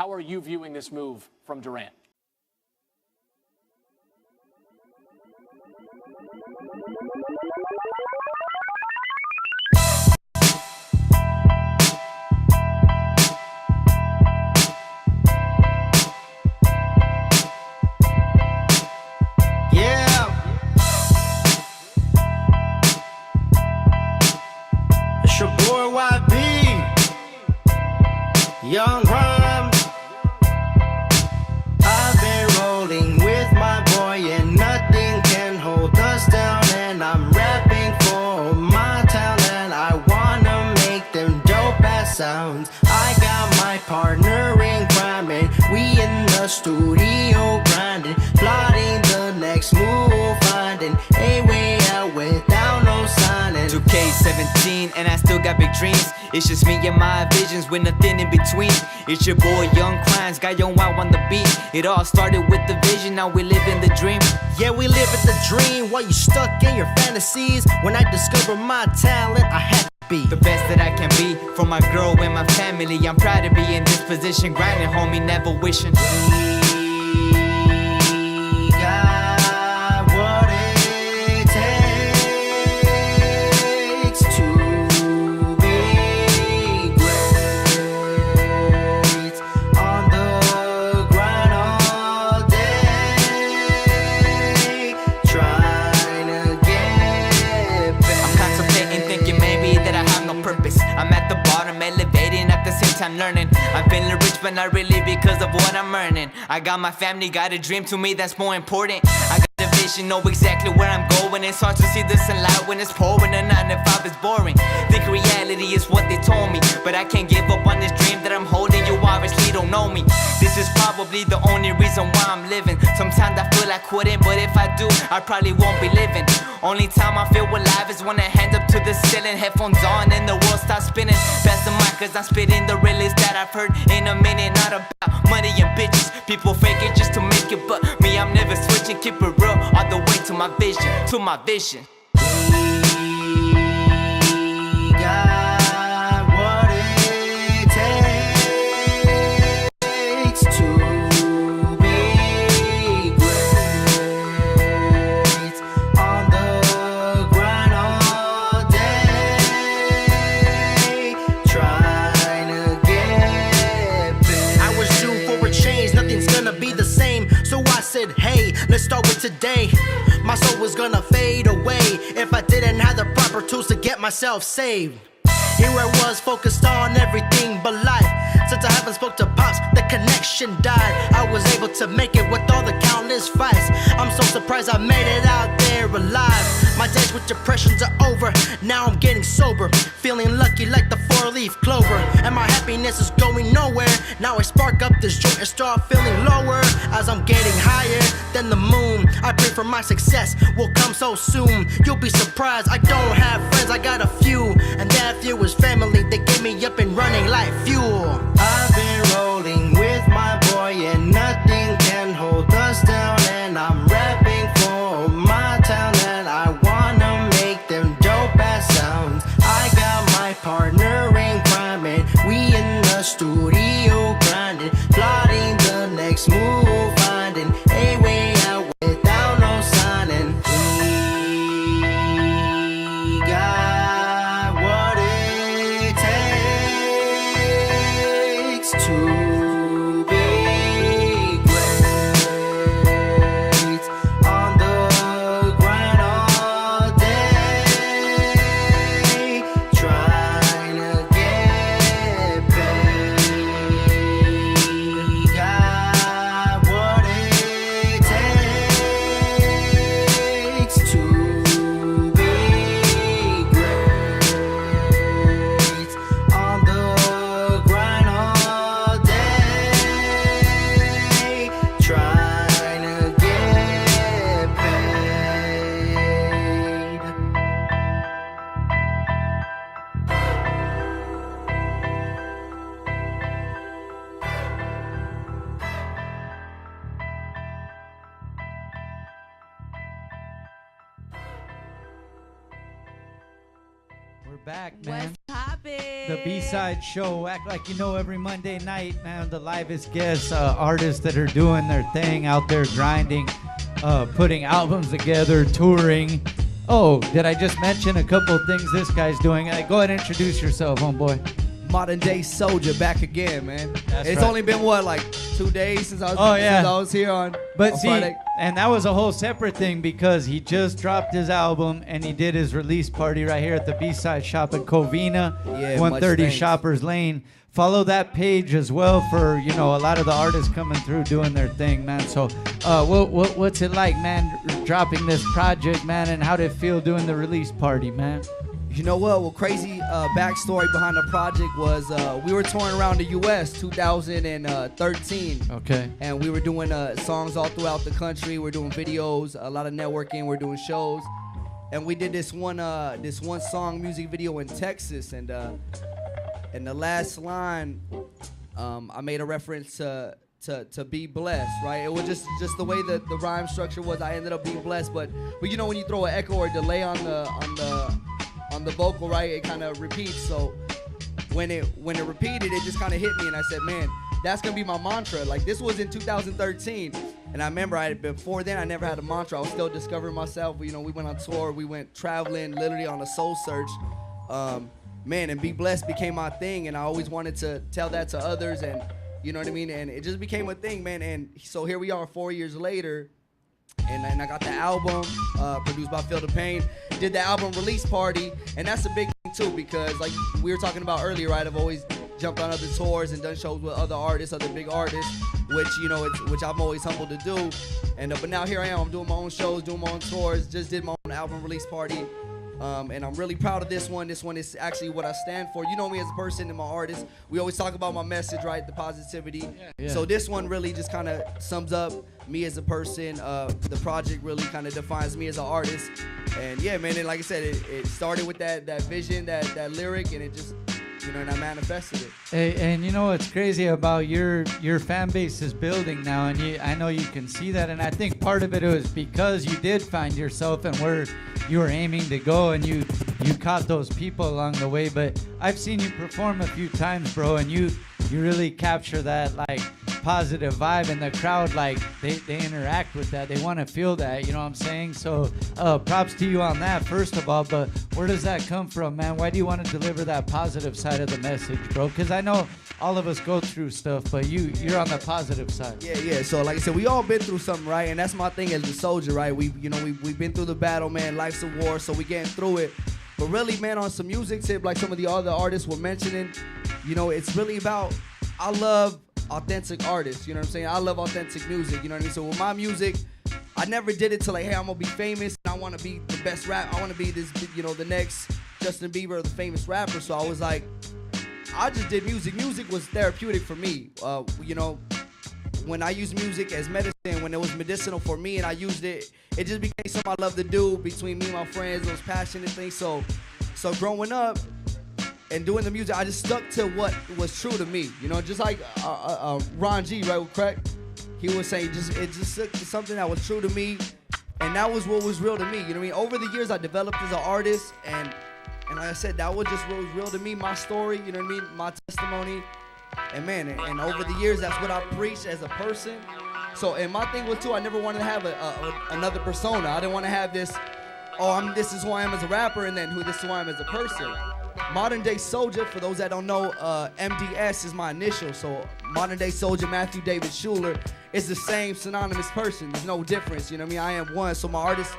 How are you viewing this move from Durant? Young Rhyme, I've been rolling with my boy and nothing can hold us down. And I'm rapping for my town and I wanna make them dope ass sounds. I got my partner in crime and we in the studio grinding, plotting the next move, finding a way out without no signing. 2K17 and I still got big dreams. It's just me and my visions with nothing in between. It's your boy Young Crimes, got Young Wow on the beat. It all started with the vision, now we live in the dream. Yeah, we live in the dream while you stuck in your fantasies. When I discovered my talent, I had to be the best that I can be for my girl and my family. I'm proud to be in this position, grinding, homie, never wishing. We got what it takes to be great. On the grind all day, trying to get back. I'm contemplating, thinking maybe that I have no purpose. I'm at the bottom, elevating at the same time learning. I'm feeling rich but not really because of what I'm earning. I got my family, got a dream, to me that's more important. I got a vision, know exactly where I'm going. It's hard to see the sunlight when it's pouring. A 9 to 5 is boring. Think reality is what they told me, but I can't give up on this dream that I'm holding. You obviously don't know me. This is probably the only reason why I'm living. Sometimes I feel I quitting, but if I do, I probably won't be living. Only time I feel alive is when I hand up to the ceiling, headphones on and the world starts spinning. Pass the mic cause I'm spitting the realest that I've heard in a minute. Not about money and bitches, people fake it just to make it, but me, I'm never switching. Keep it real all the way to my vision, to my vision. We got what it takes to be great. On the grind all day, trying to get back. I was due for a change, nothing's gonna be the same. So I said, hey, let's start with today. My soul was gonna fade away if I didn't have the proper tools to get myself saved. Here I was focused on everything but life. Since I haven't spoke to Pops, the connection died. I was able to make it with all the countless fights. I'm so surprised I made it out there alive. My days with depressions are over, now I'm getting sober. Feeling lucky like the 4-leaf clover. And my happiness is going nowhere. Now I spark up this joint and start feeling lower. As I'm getting higher than the moon, I pray for my success will come so soon. You'll be surprised, I don't have friends, I got a few. And that few is family, they get me up and running like fuel. I've been rolling with my boy and nothing can hold us down. And I'm rapping for my town and I wanna make them dope ass sounds. I got my partner in crime and we in the studio grinding, plotting the next move, finding a way out without no signing. We got what it takes to be great. On the grind all day, trying to get paid. We got what it takes to be great. On the grind all day, trying to get paid. We're back, man. What's poppin'? the B-side show. Act like you know every Monday night, man. The livest guests, artists that are doing their thing out there grinding, putting albums together, touring. Oh, did I just mention a couple of things this guy's doing? Go ahead and introduce yourself, homeboy. Modern day Soulja back again, man. That's it's right. only been what, like 2 days since I was, yeah. since I was here on Friday. And that was a whole separate thing because he just dropped his album and he did his release party right here at the B-side shop at Covina, Yeah, 130 much thanks. Shoppers Lane. Follow that page as well for, you know, a lot of the artists coming through doing their thing, man. So what's it like, man, dropping this project, man, and how did it feel doing the release party, man? You know what? Well, crazy backstory behind the project was we were touring around the U.S. 2013. Okay. And we were doing songs all throughout the country. We're doing videos, a lot of networking. We're doing shows, and we did this one song music video in Texas. And the last line, I made a reference to be blessed, right? It was just the way that the rhyme structure was. I ended up being blessed, but you know when you throw an echo or delay on the vocal, right? It kind of repeats. So when it repeated, it just kind of hit me, and I said, man, that's gonna be my mantra. Like, this was in 2013, and I remember before then I never had a mantra. I was still discovering myself. You know, we went on tour, we went traveling, literally on a soul search. Man, and be blessed became my thing, and I always wanted to tell that to others, and you know what I mean. And it just became a thing, man. And so here we are, 4 years later. And I got the album produced by Feel the Pain. Did the album release party, and that's a big thing too, because like we were talking about earlier, right? I've always jumped on other tours and done shows with other artists, other big artists, which you know, which I'm always humbled to do. And but now here I am. I'm doing my own shows, doing my own tours. Just did my own album release party. And I'm really proud of this one. This one is actually what I stand for. You know me as a person and my artist. We always talk about my message, right? The positivity. Yeah. So this one really just kind of sums up me as a person. The project really kind of defines me as an artist. And yeah, man, and like I said, it started with that vision, that lyric, and it just, you know, and I manifested it. Hey, and you know what's crazy about your fan base is building now, and I know you can see that, and I think part of it was because you did find yourself and where you were aiming to go, and you caught those people along the way. But I've seen you perform a few times, bro, and you really capture that like positive vibe, and the crowd, like they interact with that. They want to feel that, you know what I'm saying? So props to you on that, first of all. But where does that come from, man? Why do you want to deliver that positive side of the message, bro? Because I know all of us go through stuff, but you're on the positive side. Yeah. So like I said, we all been through something, right? And that's my thing as a soldier, right? We've been through the battle, man. Life's a war, so we getting through it. But really, man, on some music tip, like some of the other artists were mentioning, you know, it's really about, I love authentic artists, you know what I'm saying? I love authentic music, you know what I mean? So with my music, I never did it to like, hey, I'm gonna be famous, and I wanna be the best rap, I wanna be this, you know, the next Justin Bieber, the famous rapper. So I was like, I just did music. Music was therapeutic for me. You know, when I used music as medicine, when it was medicinal for me and I used it, it just became something I love to do between me and my friends, those passionate things. So growing up and doing the music, I just stuck to what was true to me. You know, just like Ron G, right, with Crack, he was saying it just stuck to something that was true to me, and that was what was real to me. You know what I mean? Over the years, I developed as an artist, and like I said, that was just what was real to me, my story, you know what I mean, my testimony. And man, and over the years, that's what I preached as a person. So, and my thing was too, I never wanted to have another persona. I didn't want to have this, this is who I am as a rapper, and then this is who I am as a person. Modern day Soulja, for those that don't know, MDS is my initial. So modern day Soulja, Matthew David Schuler, is the same synonymous person. There's no difference, you know what I mean? I am one. So my artist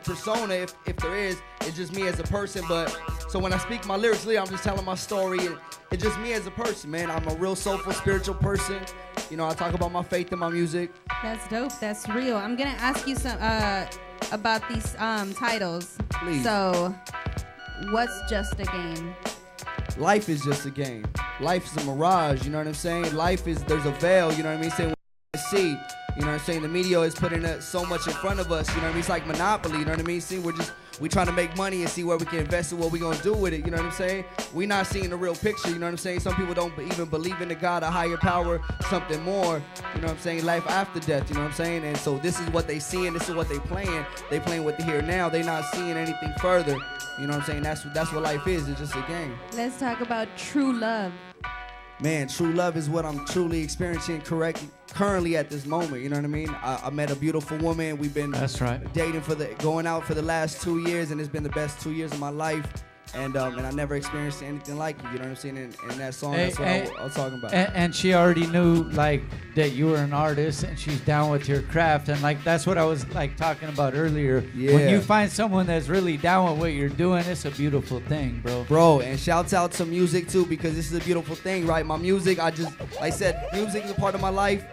persona, if there is, it's just me as a person. But so when I speak my lyrics, I'm just telling my story, and it's just me as a person, man. I'm a real soulful, spiritual person. You know, I talk about my faith in my music. That's dope. That's real. I'm gonna ask you some about these titles. Please. So, what's just a game? Life is just a game. Life is a mirage, you know what I'm saying? Life is, there's a veil, you know what I mean? Saying we see, you know what I'm saying? The media is putting so much in front of us, you know what I mean? It's like Monopoly, you know what I mean? See, we trying to make money and see where we can invest in what we gonna do with it. You know what I'm saying? We not seeing the real picture. You know what I'm saying? Some people don't even believe in the God, a higher power, something more. You know what I'm saying? Life after death. You know what I'm saying? And so this is what they seeing. This is what they playing. They playing with the here now. They not seeing anything further. You know what I'm saying? That's what life is. It's just a game. Let's talk about true love. Man, true love is what I'm truly experiencing currently at this moment. You know what I mean? I met a beautiful woman. We've been dating going out for the last 2 years, and it's been the best 2 years of my life. And I never experienced anything like it. You know what I'm saying? In that song, that's what I was talking about. And she already knew like that you were an artist, and she's down with your craft, and like that's what I was like talking about earlier. Yeah. When you find someone that's really down with what you're doing, it's a beautiful thing, bro. Bro, and shouts out to music too, because this is a beautiful thing, right? My music, like I said, music is a part of my life.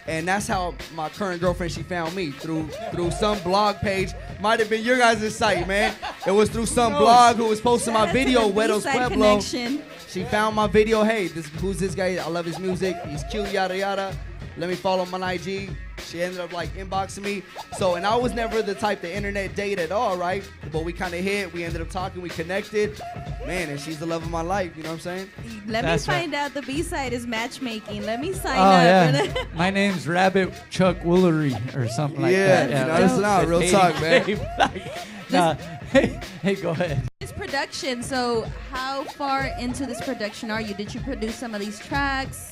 And that's how my current girlfriend, she found me through some blog page. Might have been your guys' site, man. It was through some blog who was posting my video, Wedos Pueblo. Connection. She found my video. Hey, who's this guy? I love his music. He's cute, yada yada. Let me follow him on IG. She ended up like inboxing me. So, and I was never the type to internet date at all, right? But we kind of hit. We ended up talking. We connected. Man, and she's the love of my life. You know what I'm saying? Let me find out the B-side is matchmaking. Let me sign up. Yeah. My name's Rabbit Chuck Woolery or something like that. Yeah, that's not real talk, man. Hey, go ahead. This production. So, how far into this production are you? Did you produce some of these tracks?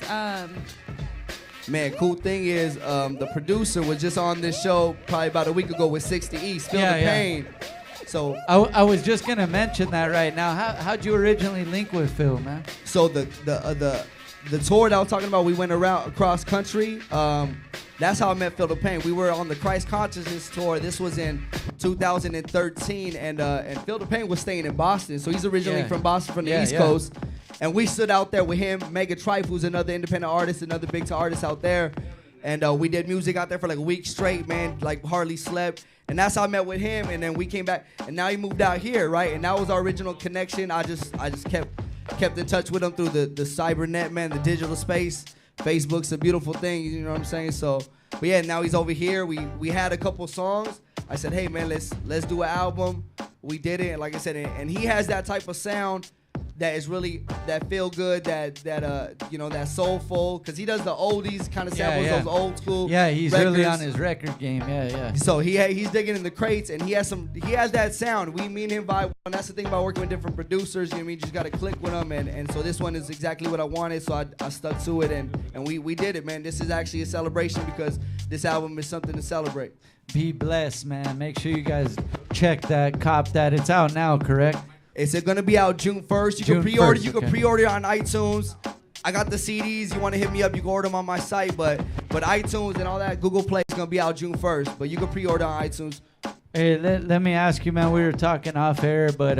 Man, cool thing is the producer was just on this show probably about a week ago with 60 East, Feel the Pain. So I was just gonna mention that right now. How'd you originally link with Phil, man? So the tour that I was talking about, we went around across country. That's how I met Feel the Pain. We were on the Christ Consciousness tour. This was in 2013, and Feel the Pain was staying in Boston. So he's originally from Boston, from the East Coast. And we stood out there with him, Mega Trife, who's another independent artist, another big artist out there. And we did music out there for like a week straight, man, like hardly slept. And that's how I met with him. And then we came back, and now he moved out here, right? And that was our original connection. I just kept in touch with him through the cybernet, man, the digital space. Facebook's a beautiful thing, you know what I'm saying? So, but yeah, now he's over here. We had a couple songs. I said, hey man, let's do an album. We did it, and like I said, and he has that type of sound that is really that feel good, that soulful, because he does the oldies kind of samples, those old school. Yeah, he's records. really on his record game. Yeah. So he's digging in the crates, and he has that sound. Me and him vibe, and that's the thing about working with different producers. You know what I mean? You just gotta click with them, and so this one is exactly what I wanted. So I stuck to it, and we did it, man. This is actually a celebration because this album is something to celebrate. Be blessed, man. Make sure you guys check that, cop that. It's out now, correct? It's gonna be out June 1st. You can pre-order. You can pre-order on iTunes. I got the CDs. You want to hit me up? You can order them on my site. But iTunes and all that, Google Play is gonna be out June 1st. But you can pre-order on iTunes. Hey, let me ask you, man. We were talking off air, but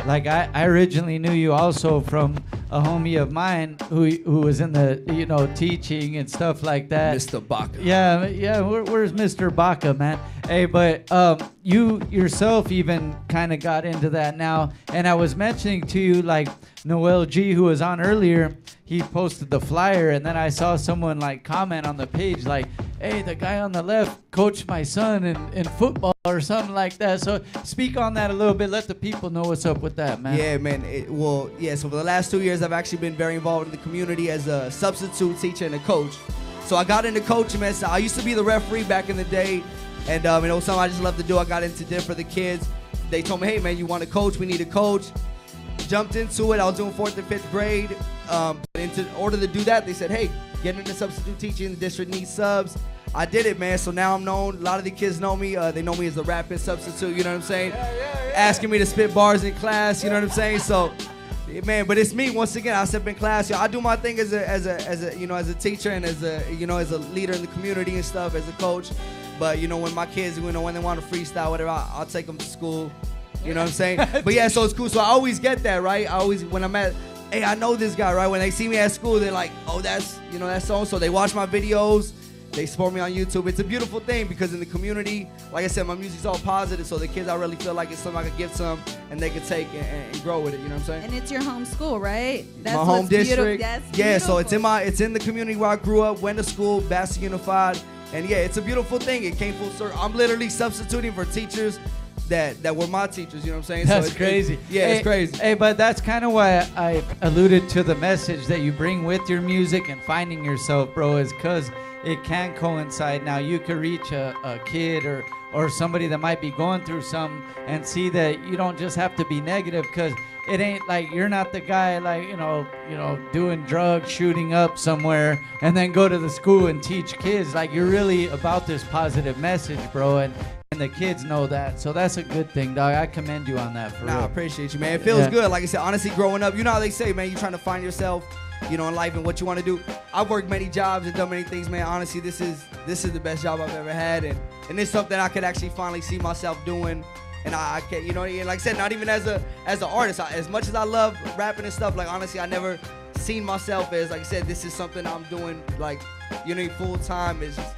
like I originally knew you also from a homie of mine who was in the teaching and stuff like that. Mr. Baca. Yeah. Where's Mr. Baca, man? Hey, but you yourself even kind of got into that now, and I was mentioning to you like Noel G, who was on earlier. He posted the flyer, and then I saw someone like comment on the page like, hey, the guy on the left coached my son in football or something like that. So speak on that a little bit. Let the people know what's up with that, man. Yeah, man. So for the last 2 years, I've actually been very involved in the community as a substitute teacher and a coach. So I got into coaching, man. So I used to be the referee back in the day, and it was something I just loved to do. I got into it for the kids. They told me, hey, man, you want to coach? We need a coach. Jumped into it. I was doing 4th and 5th grade. In order to do that, they said, hey, get into substitute teaching. The district needs subs. I did it, man. So now I'm known. A lot of the kids know me. They know me as a rapping substitute. You know what I'm saying? Asking me to spit bars in class. You know what I'm saying? So, man, but it's me once again. I step in class. I do my thing as a teacher and as a leader in the community and stuff, as a coach. But when my kids, when they want to freestyle, whatever, I'll take them to school. You know what I'm saying? But yeah, so it's cool. So I always get that, right? When I'm at, hey, I know this guy, right? When they see me at school, they're like, oh, that's so-and-so. They watch my videos. They support me on YouTube. It's a beautiful thing because in the community, like I said, my music's all positive. So the kids, I really feel like it's something I could give some and they could take and grow with it. You know what I'm saying? And it's your home school, right? That's my home district. That's yeah, so it's in the community where I grew up, went to school, Bass Unified. And yeah, it's a beautiful thing. It came full circle. I'm literally substituting for teachers that were my teachers. You know what I'm saying? That's so crazy. It's crazy. Hey, but that's kind of why I alluded to the message that you bring with your music and finding yourself, bro, is because it can coincide. Now, you could reach a kid or somebody that might be going through something and see that you don't just have to be negative, because it ain't like you're not the guy like, you know, doing drugs, shooting up somewhere, and then go to the school and teach kids. Like, you're really about this positive message, bro, and the kids know that. So that's a good thing, dog. I commend you on that, for real. I appreciate you, man. It feels good. Like I said, honestly, growing up, you know how they say, man, you're trying to find yourself, you know, in life and what you want to do. I've worked many jobs and done many things, man. Honestly, this is the best job I've ever had, and it's something I could actually finally see myself doing. And I can't, you know, and like I said, not even as an artist. As much as I love rapping and stuff, like, honestly, I never seen myself as, like I said, this is something I'm doing, like, you know, full time. Is just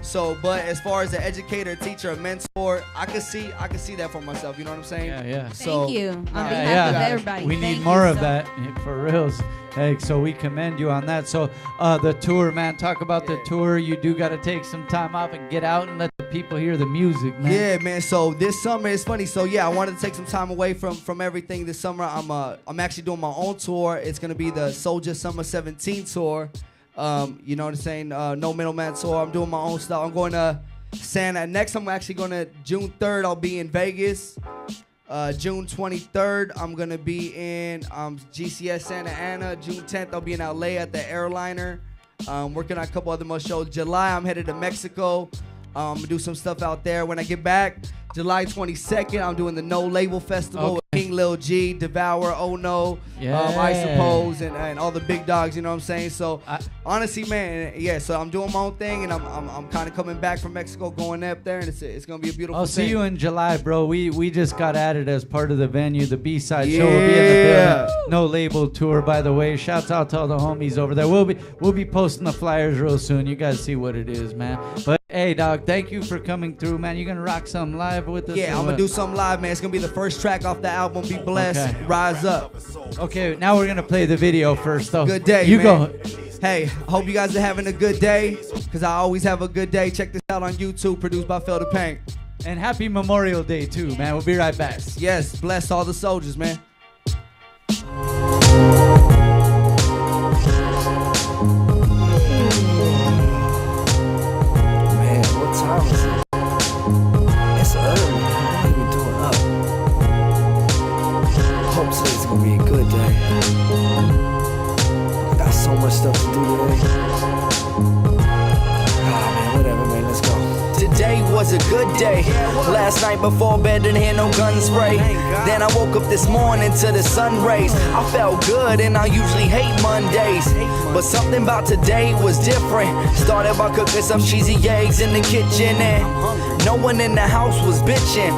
so. But as far as an educator, teacher, a mentor, I could see that for myself. You know what I'm saying? Yeah. Thank you on behalf of everybody. We need more of that, for reals. Hey, so we commend you on that. So the tour, man, talk about the tour. You do got to take some time off and get out and let the people hear the music, man. Yeah, man. So this summer is funny. So yeah, I wanted to take some time away from everything this summer. I'm actually doing my own tour. It's gonna be the Soulja Summer 17 tour. You know what I'm saying? No Middleman tour. I'm doing my own stuff. I'm going to Santa. Next, I'm actually going to June 3rd. I'll be in Vegas. June 23rd, I'm going to be in GCS Santa Ana. June 10th, I'll be in LA at the Airliner. Working on a couple other more shows. July, I'm headed to Mexico. I'm going to do some stuff out there. When I get back, July 22nd, I'm doing the No Label Festival with King Lil G, Devour, Oh No, I Suppose, and all the big dogs, you know what I'm saying? So, honestly, man, yeah, so I'm doing my own thing, and I'm kind of coming back from Mexico, going up there, and it's going to be a beautiful thing. I'll see you in July, bro. We just got added as part of the venue. The B-side show will be in the building. No Label tour, by the way. Shouts out to all the homies over there. We'll be posting the flyers real soon. You guys see what it is, man. But, hey, dog, thank you for coming through, man. You going to rock something live with us? Yeah, I'm going to do something live, man. It's going to be the first track off the album, Be Blessed, Rise Up. Okay, now we're going to play the video first, though. Good day, you man. Go. Hey, hope you guys are having a good day, because I always have a good day. Check this out on YouTube, produced by Phil the Paint. And happy Memorial Day, too, man. We'll be right back. Yes, bless all the soldiers, man. Man, what time is it? It's early. What are we doing up? Hope today's gonna be a good day. I got so much stuff to do today. Man, whatever, man. Let's go. Today was a good day. Last night before bed didn't hear no gun spray. Then I woke up this morning to the sun rays. I felt good and I usually hate Mondays, but something about today was different. Started by cooking some cheesy eggs in the kitchen, and no one in the house was bitching.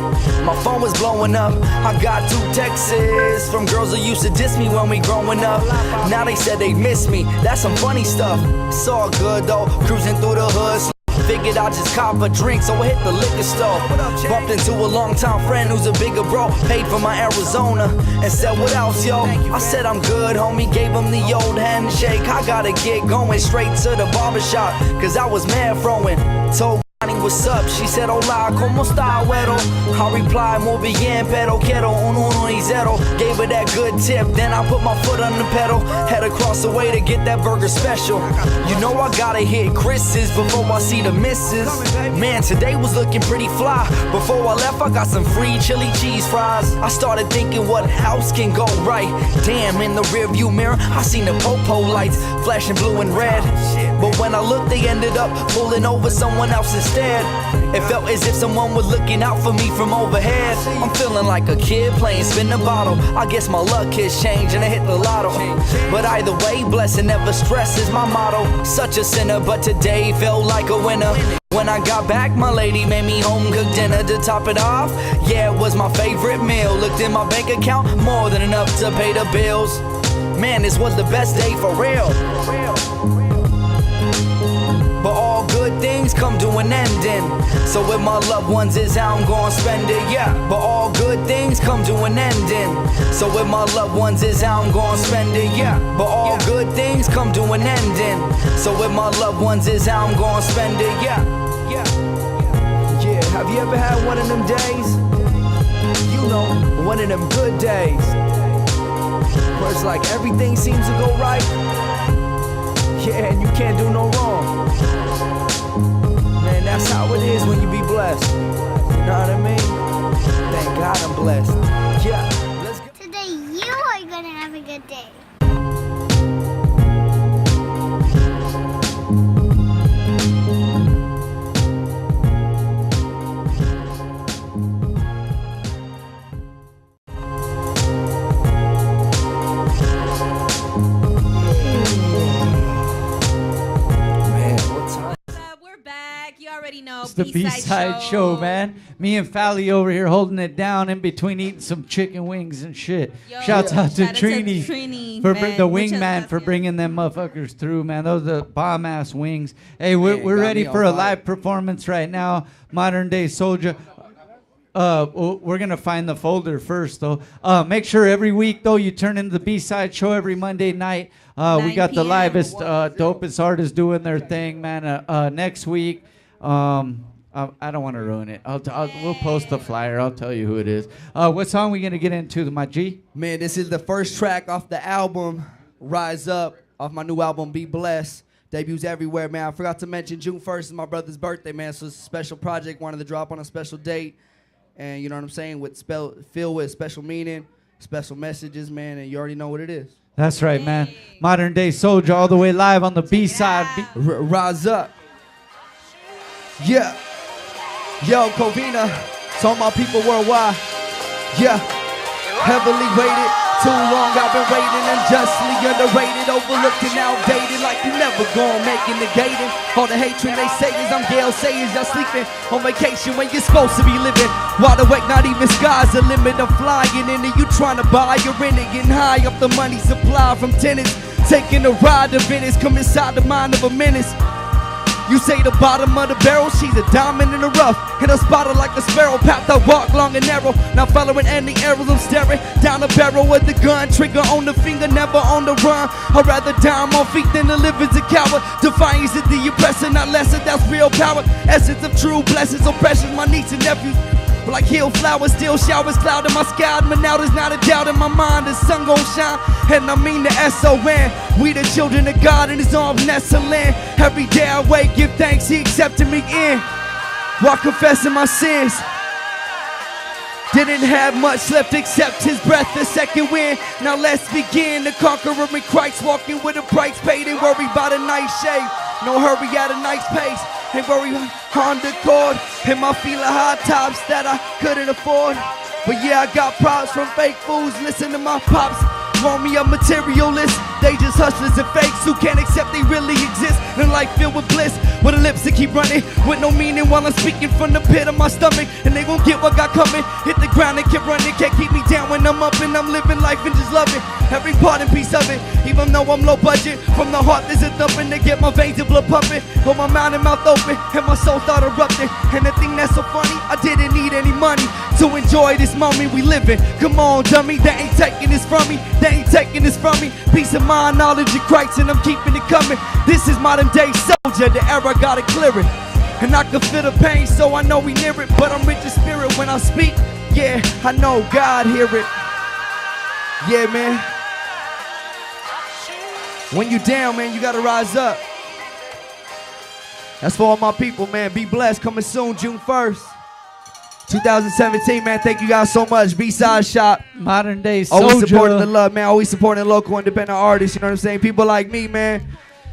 My phone was blowing up. I got 2 texts from girls who used to diss me when we growing up. Now they said they miss me. That's some funny stuff. It's all good though. Cruising through the hood. Figured I'd just cop a drink, so I hit the liquor store. Bumped into a longtime friend who's a bigger bro. Paid for my Arizona and said, what else, yo? I said, I'm good, homie. Gave him the old handshake. I gotta get going straight to the barbershop, cause I was mad throwing. Told what's up? She said, hola, ¿cómo está, güero? I replied, muy bien, pero quiero uno y cero. Gave her that good tip, then I put my foot on the pedal. Head across the way to get that burger special. You know I gotta hit Chris's before I see the missus. Man, today was looking pretty fly. Before I left, I got some free chili cheese fries. I started thinking what else can go right. Damn, in the rearview mirror, I seen the popo lights flashing blue and red. But when I looked, they ended up pulling over someone else instead. It felt as if someone was looking out for me from overhead. I'm feeling like a kid playing spin the bottle. I guess my luck has changed and I hit the lotto. But either way, blessing never stress is my motto. Such a sinner, but today felt like a winner. When I got back, my lady made me home cooked dinner to top it off. Yeah, it was my favorite meal. Looked in my bank account, more than enough to pay the bills. Man, this was the best day for real. But all good things come to an ending. So with my loved ones is how I'm gonna spend it, yeah. But all good things come to an ending. So with my loved ones is how I'm gonna spend it, yeah. But all good things come to an ending. So with my loved ones is how I'm gonna spend it, yeah. Yeah, have you ever had one of them days You know, one of them good days where it's like everything seems to go right. Yeah, and you can't do no wrong. Man, that's how it is when you be blessed. You know what I mean? Thank God I'm blessed. Yeah, let's go. Today you are gonna have a good day. It's the B-side show, man. Me and Fally over here holding it down in between eating some chicken wings and shit. Yo, Shouts out to shout out to Trini for man. the Muchas wingman for gracias. bringing them motherfuckers through, man. Those are bomb-ass wings. Hey, we're got ready me for on a fire. live performance right now. Modern day Soulja. We're gonna find the folder first, though. Make sure every week, though, you turn into the B-side show every Monday night. We 9 got the p.m. livest, dopest artists doing their thing, man. Next week, I don't want to ruin it. We'll post the flyer. I'll tell you who it is. What song we gonna get into, my G? Man, this is the first track off the album, Rise Up, off my new album, Be Blessed. Debuts everywhere, man. I forgot to mention June 1st is my brother's birthday, man, so it's a special project, wanted to drop on a special date. And you know what I'm saying, filled with special meaning, special messages, man, and you already know what it is. That's right, man. Modern day Soulja, all the way live on the B-side. Rise Up. Yeah. Yo, Covina, to all my people worldwide. Yeah. Heavily rated, too long I've been waiting, unjustly underrated, overlooked and outdated, like you never gonna make it negating. All the hatred they say is I'm Gale sayers, y'all sleeping on vacation when you're supposed to be living. Wide awake, not even sky's the limit. I'm flying into you trying to buy, you're in it, getting high up the money supply from tenants. Taking a ride to Venice, come inside the mind of a menace. You say the bottom of the barrel, she's a diamond in the rough. Hit a spotter like a sparrow, path I walk long and narrow. Not following any arrows, I'm staring down the barrel with the gun. Trigger on the finger, never on the run. I'd rather die on my feet than to live as a coward. Defiance is the oppressor, not lesser, that's real power. Essence of true blessings, oppression, my nieces and nephews. Like hill flowers, still showers clouding my sky. But now there's not a doubt in my mind, the sun gon' shine. And I mean the S-O-N. We the children of God in his arms nestling. Every day I wake, give thanks, he accepted me in. While confessing my sins. Didn't have much left except his breath, the second wind. Now let's begin. The conqueror in Christ, walking with a price paid. Ain't worry about a nice shape, no hurry at a nice pace. Ain't worry on the cord. And my feet are high tops that I couldn't afford. But yeah, I got props from fake fools. Listen to my pops. Want me a materialist. They just hustlers and fakes who can't accept they really exist. And life filled with bliss, with the lips that keep running, with no meaning while I'm speaking from the pit of my stomach. And they won't get what got coming. Hit the ground and keep running. Can't keep me down when I'm up and I'm living life and just loving every part and piece of it. Even though I'm low budget, from the heart there's a thumping to get my veins and blood pumping. Got my mind and mouth open and my soul start erupting. And the thing that's so funny, I didn't need any money to enjoy this moment we live in. Come on, dummy, they ain't taking this from me. They ain't taking this from me. Peace of mind, knowledge of Christ, and I'm keeping it coming. This is modern day Soulja, the era gotta clear it. And I can feel the pain, so I know we near it. But I'm rich in spirit when I speak. Yeah, I know God hear it. Yeah, man. When you down, man, you gotta rise up. That's for all my people, man. Be blessed. Coming soon, June 1st. 2017, man. Thank you guys so much. B-side shop. Modern day Soulja. Always supporting the love, man. Always supporting local independent artists. You know what I'm saying? People like me, man.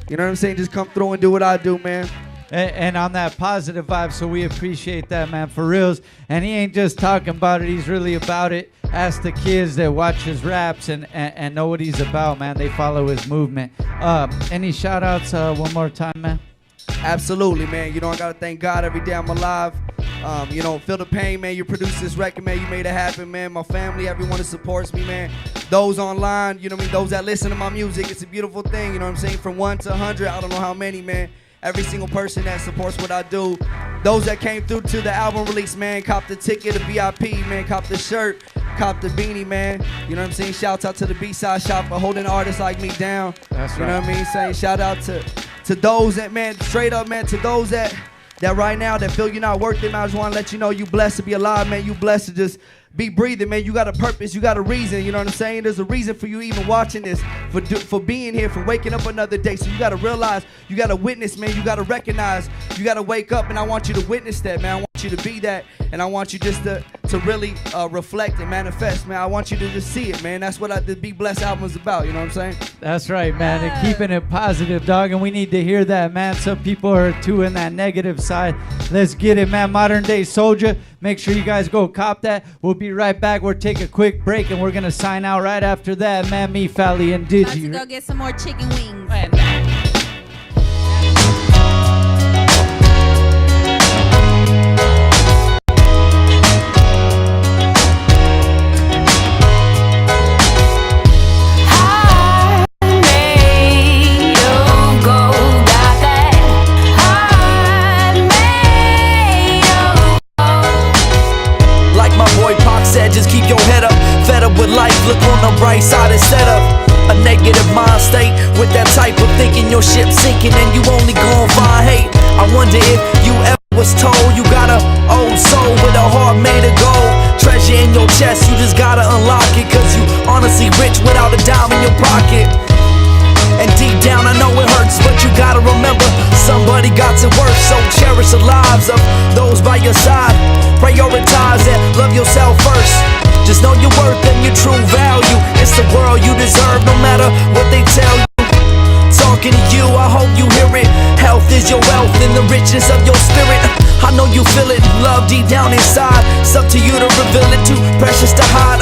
You know what I'm saying? Just come through and do what I do, man. And on that positive vibe, so we appreciate that, man, for reals. And he ain't just talking about it, he's really about it. Ask the kids that watch his raps and know what he's about, man. They follow his movement. Any shout outs one more time, man? Absolutely, man. You know, I gotta thank God every day I'm alive. You know, feel the pain, man. You produced this record, man. You made it happen, man. My family, everyone that supports me, man. Those online, you know what I mean? Those that listen to my music, it's a beautiful thing. You know what I'm saying? From 1 to 100, I don't know how many, man. Every single person that supports what I do. Those that came through to the album release, man. Cop the ticket, the VIP, man. Cop the shirt, cop the beanie, man. You know what I'm saying? Shouts out to the B-side shop for holding artists like me down. That's you right. know what I mean? Saying shout out to those that, man, straight up, man, to those that that right now that feel you're not worth it, man, I just want to let you know you blessed to be alive, man. You blessed to just be breathing, man. You got a purpose, you got a reason, you know what I'm saying? There's a reason for you even watching this, for being here, for waking up another day. So you got to realize, you got to witness, man. You got to recognize, you got to wake up, and I want you to witness that, man. I want you to be that, and I want you just to really reflect and manifest, man. I want you to just see it, man. That's what the Be Blessed album is about, you know what I'm saying? That's right, man. And keeping it positive, dog, and we need to hear that, man. Some people are too in that negative side. Let's get it, man. Modern day Soulja. Make sure you guys go cop that. We'll be right back. We'll take a quick break, and we're going to sign out right after that, man. Me, Fally, and Digi. Let's go get some more chicken wings. Just keep your head up, fed up with life, look on the bright side instead of a negative mind state. With that type of thinking, your ship sinking and you only gon' find hate. I wonder if you ever was told you got a old soul with a heart made of gold. Treasure in your chest, you just gotta unlock it, cause you honestly rich without a dime in your pocket. And deep down I know it hurts, but you gotta remember somebody got it worse. So cherish the lives of those by your side. Prioritize and love yourself first. Just know your worth and your true value. It's the world you deserve, no matter what they tell you. Talking to you, I hope you hear it. Health is your wealth and the richness of your spirit. I know you feel it, love deep down inside. It's up to you to reveal it, too precious to hide.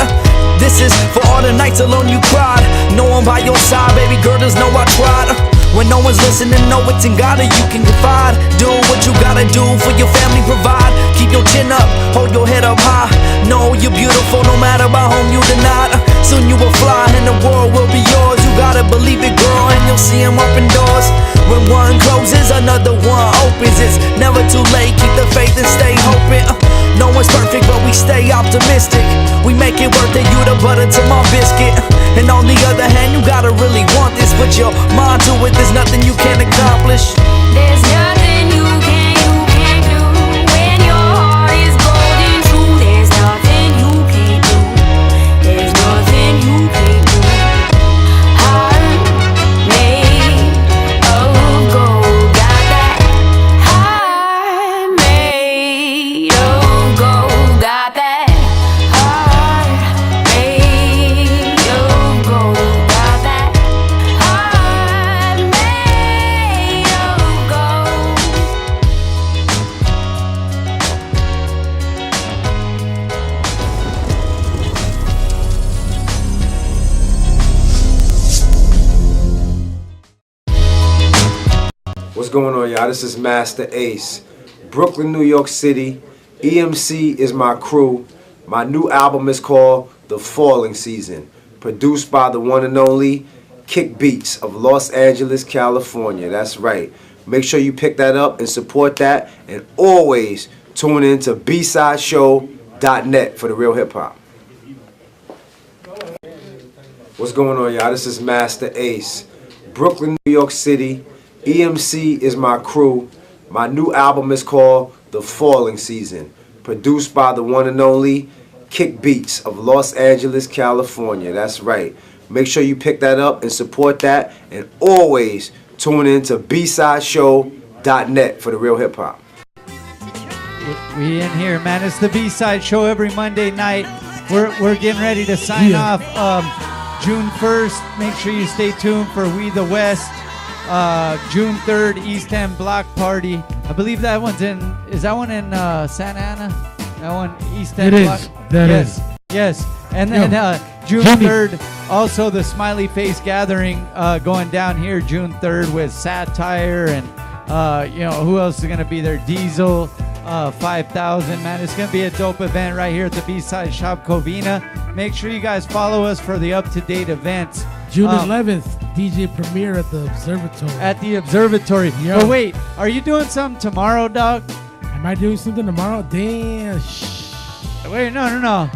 This is for all the nights alone you cried. No one by your side, baby girl, there's no I tried. When no one's listening, know it's in God that you can confide. Do what you gotta do for your family, provide. Keep your chin up, hold your head up high. Know you're beautiful, no matter by whom you denied. Soon you will fly and the world will be yours. You gotta believe it, girl, and you'll see him open doors. When one closes, another one opens. It's never too late, keep the faith and stay hoping. No one's perfect, but we stay optimistic. We make it worth it, you the butter to my biscuit. And on the other hand, you gotta really want this. Put your mind to it, there's nothing you can't accomplish. There's nothing you can't do when your heart is golden true. There's nothing you can't do. There's nothing you can't do. Heart made of gold, got that heart made of gold, got that heart made of gold, got that heart made of gold. What's going on, y'all? This is Master Ace. Brooklyn, New York City. EMC is my crew. My new album is called The Falling Season. Produced by the one and only Kick Beats of Los Angeles, California. That's right. Make sure you pick that up and support that. And always tune in to bsideshow.net for the real hip hop. What's going on, y'all? This is Master Ace. Brooklyn, New York City. EMC is my crew. My new album is called The Falling Season. Produced by the one and only Kick Beats of Los Angeles, California. That's right. Make sure you pick that up and support that. And always tune in to bsideshow.net for the real hip hop. We in here, man. It's the B-Side Show every Monday night. We're getting ready to sign off June 1st. Make sure you stay tuned for We the West. June 3rd, East End Block Party. I believe that one's is that one in Santa Ana? That one, East End It Block? is. That is. Yes. And then June 3rd, also the Smiley Face Gathering going down here June 3rd with Satire and, who else is going to be there? Diesel, 5,000. Man, it's going to be a dope event right here at the B-Side Shop Covina. Make sure you guys follow us for the up-to-date events. June 11th, DJ premiere at the Observatory. At the Observatory. Yo. But wait, are you doing something tomorrow, dog? Am I doing something tomorrow? Damn. Wait, no.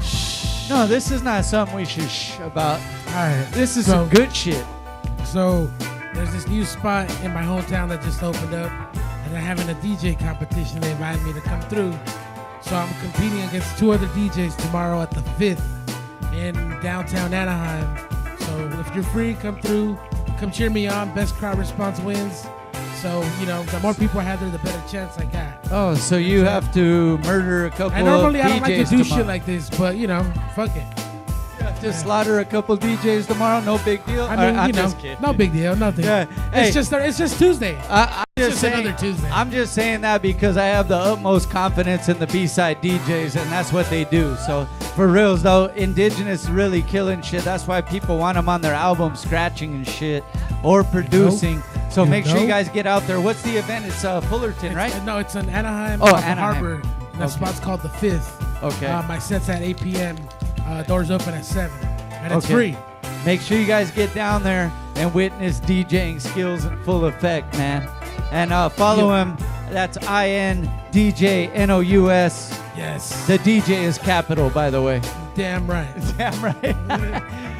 No, this is not something we should about. All right. This is some good shit. So, there's this new spot in my hometown that just opened up. and they're having a DJ competition. They invited me to come through. So I'm competing against 2 other DJs tomorrow at the 5th in downtown Anaheim. So if you're free, come through, come cheer me on. Best crowd response wins. So, you know, the more people I have there, the better chance I got. Oh, so you have to murder a couple And normally of DJs I don't like to do tomorrow. shit like this, but, you know, fuck it. You have to slaughter a couple DJs tomorrow, no big deal. I mean, I'm you know, just kidding. no big deal, nothing. Yeah. Hey. It's just Tuesday. I'm It's just just saying, another Tuesday. I'm just saying that because I have the utmost confidence in the B-side DJs, and that's what they do. So for reals though, Indigenous really killing shit. That's why people want them on their album, scratching and shit, or producing. So You make sure you know? guys get out there. What's the event? It's Fullerton, right? No, it's in Anaheim. Oh, off the Anaheim. Harbor. And that Okay. spot's called the 5th. Okay. My set's at 8 p.m. Doors open at 7. And it's Okay. free. Make sure you guys get down there and witness DJing skills in full effect, man. And follow him. That's INDJNOUS. Yes. The DJ is capital, by the way. Damn right. Damn right.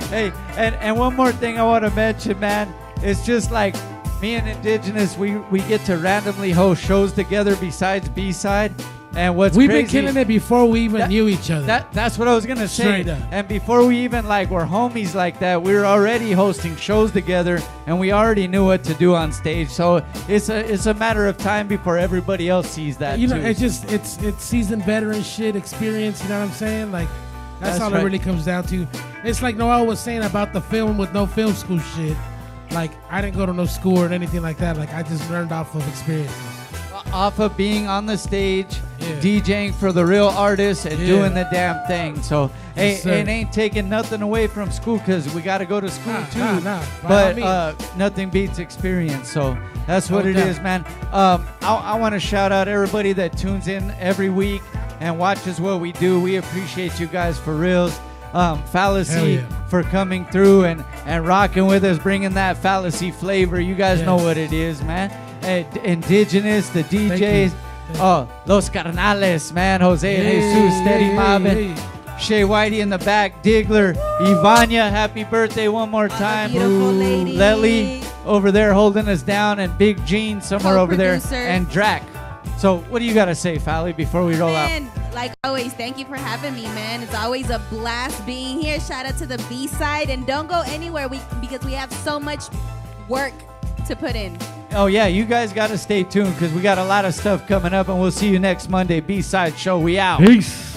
Hey, and one more thing I want to mention, man. It's just like me and Indigenous, we get to randomly host shows together besides B-side. And what's We've crazy, been killing it before we even knew each other. That's what I was gonna say. Straight up. And before we even were homies like that, we were already hosting shows together, and we already knew what to do on stage. So it's a matter of time before everybody else sees that. You know, too. it's seasoned veteran shit, experience. You know what I'm saying? Like that's all right. it really comes down to. It's like Noel was saying about the film with no film school shit. Like I didn't go to no school or anything like that. Like I just learned off of experiences. Off of being on the stage, Yeah. DJing for the real artists, and Yeah. doing the damn thing. So Yes, sir. it ain't taking nothing away from school because we got to go to school too. Nah, by all But means. nothing beats experience. So that's what No it doubt. is, man. I want to shout out everybody that tunes in every week and watches what we do. We appreciate you guys for reals. Hell Fallacy yeah. for coming through and rocking with us, bringing that Fallacy flavor. You guys know Yes. what it is, man. Indigenous, the DJs. you. Oh, Los Carnales, man. Jose and Hey, Jesus, steady hey, mobbing. hey. Shaye Whitey in the back. Dgglr. Ivania, happy birthday one more time. Beautiful lady. Lely over there holding us down. And Big Gene somewhere over there. Co-producer. And Drakk. So what do you got to say, Fally, before we roll out? Man, like always, thank you for having me, man. It's always a blast being here. Shout out to the B-side. And don't go anywhere because we have so much work to put in. Oh, yeah, you guys got to stay tuned because we got a lot of stuff coming up. And we'll see you next Monday. B-side show. We out. Peace.